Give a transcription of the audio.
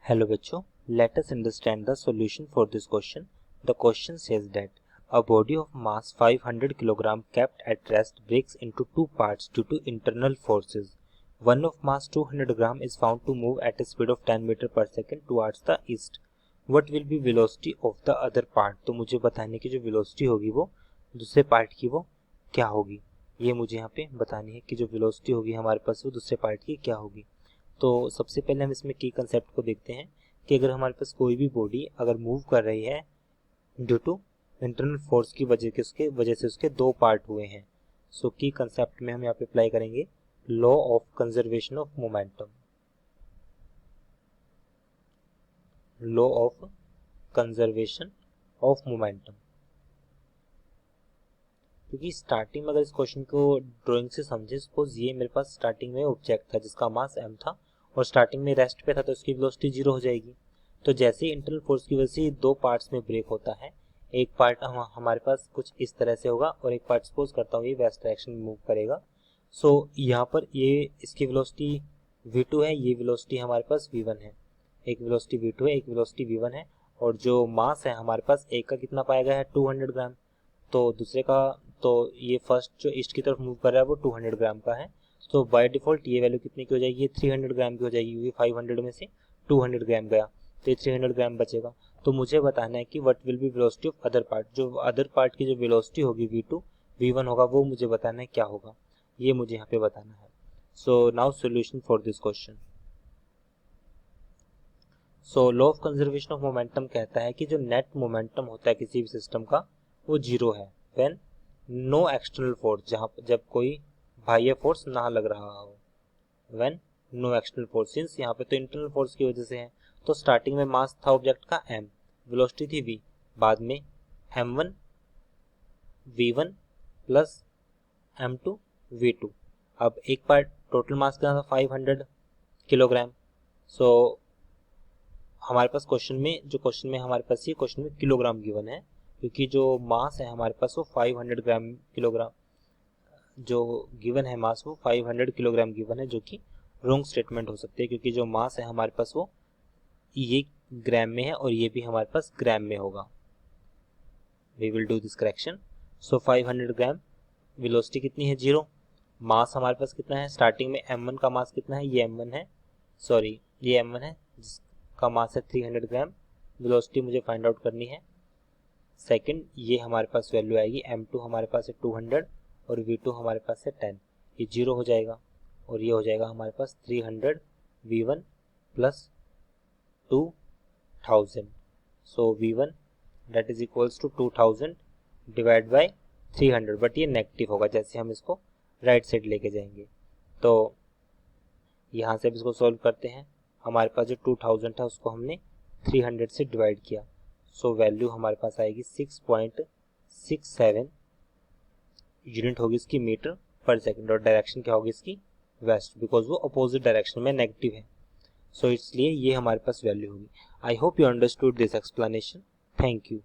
Hello बच्चों, let us understand the solution for this question. The question says that a body of mass 500 kg kept at rest breaks into two parts due to internal forces. One of mass 200 gram is found to move at a speed of 10 meter per second towards the east. What will be velocity of the other part? तो मुझे बताने की जो velocity होगी वो दूसरे part की वो क्या होगी, ये मुझे यहाँ पे बतानी है कि जो velocity होगी हमारे पास वो दूसरे पार्ट की क्या होगी। तो सबसे पहले हम इसमें की कंसेप्ट को देखते हैं कि अगर हमारे पास कोई भी बॉडी अगर मूव कर रही है ड्यू टू इंटरनल फोर्स की वजह से उसके दो पार्ट हुए हैं। सो की कंसेप्ट में हम यहाँ पे अप्लाई करेंगे law of conservation of momentum. Law of conservation of momentum, क्योंकि स्टार्टिंग में अगर इस क्वेश्चन को ड्राइंग से समझे, सपोज ये मेरे पास स्टार्टिंग में ऑब्जेक्ट था जिसका मास m था और स्टार्टिंग में रेस्ट पे था, तो उसकी वेलोसिटी 0 हो जाएगी। तो जैसे ही इंटरनल फोर्स की वजह से दो पार्ट्स में ब्रेक होता है, एक पार्ट हमारे पास कुछ इस तरह से होगा और एक पार्ट सपोज करता हूँ ये वेस्ट डायरेक्शन में मूव करेगा। सो यहाँ पर ये इसकी वेलोसिटी v2 है, ये वेलोसिटी हमारे पास v1 है। एक वेलोसिटी v2 है, एक वेलोसिटी v1 है, और जो मास है हमारे पास एक का कितना पाया गया है 200 ग्राम, तो दूसरे का तो ये फर्स्ट जो ईस्ट की तरफ मूव कर रहा है वो 200 ग्राम का है। तो बाय डिफॉल्ट ये वैल्यू कितनी की हो जाएगी, ये 300 ग्राम की हो जाएगी, क्योंकि 500 में से 200 ग्राम गया तो ये 300 ग्राम बचेगा। तो मुझे बताना है कि what will be velocity of other part, जो अदर पार्ट की जो वेलोसिटी होगी v2 v1 होगा, वो मुझे बताना है क्या होगा, ये मुझे यहाँ पे बताना है। So now solution for this question. So law of conservation of momentum कहता है कि जो नेट मोमेंटम होता है किसी भी सिस्टम का वो 0 है व्हेन नो एक्सटर्नल फोर्स, जब कोई बाह्य फोर्स ना लग रहा हो। When no external force, since यहाँ पे तो इंटरनल फोर्स की वजह से है, तो स्टार्टिंग में मास था ऑब्जेक्ट का m, वेलोसिटी थी v, बाद में m1 v1 plus m2 v2। अब एक पार्ट टोटल मास कितना था 500 किलोग्राम। सो हमारे पास क्वेश्चन में हमारे पास ये क्वेश्चन में किलोग्राम गिवन है, क्योंकि जो मास है हमारे पास वो 500 ग्राम किलोग्राम जो गिवन है, मास वो 500 किलोग्राम गिवन है, जो कि रॉन्ग स्टेटमेंट हो सकती है, क्योंकि जो मास है हमारे पास वो ये ग्राम में है और ये भी हमारे पास ग्राम में होगा। We will do this correction. So 500 gram, velocity कितनी है 0, मास हमारे पास कितना है स्टार्टिंग में m1 का मास कितना है, ये m1 है, सॉरी ये m1 है जिसका मास है 300 ग्राम। वेलोसिटी मुझे फाइंड आउट करनी है। सेकंड, ये हमारे पास वैल्यू आएगी m2 हमारे पास है 200 और v2 हमारे पास है 10, ये 0 हो जाएगा और ये हो जाएगा हमारे पास 300 v1 plus 2000। So v1 that is equals to 2000 divide by 300, बट ये नेगेटिव होगा जैसे हम इसको राइट साइड लेके जाएंगे। तो यहाँ से अब इसको सॉल्व करते हैं, हमारे पास जो 2000 था उसको हमने 300 से डिवाइड किया, सो वैल्यू हमारे पास आएगी 6.67 यूनिट होगी इसकी मीटर पर सेकंड, और डायरेक्शन क्या होगी इसकी वेस्ट, बिकॉज वो अपोजिट डायरेक्शन में नेगेटिव है। सो इसलिए ये हमारे पास वैल्यू होगी। I hope you understood this explanation. Thank you.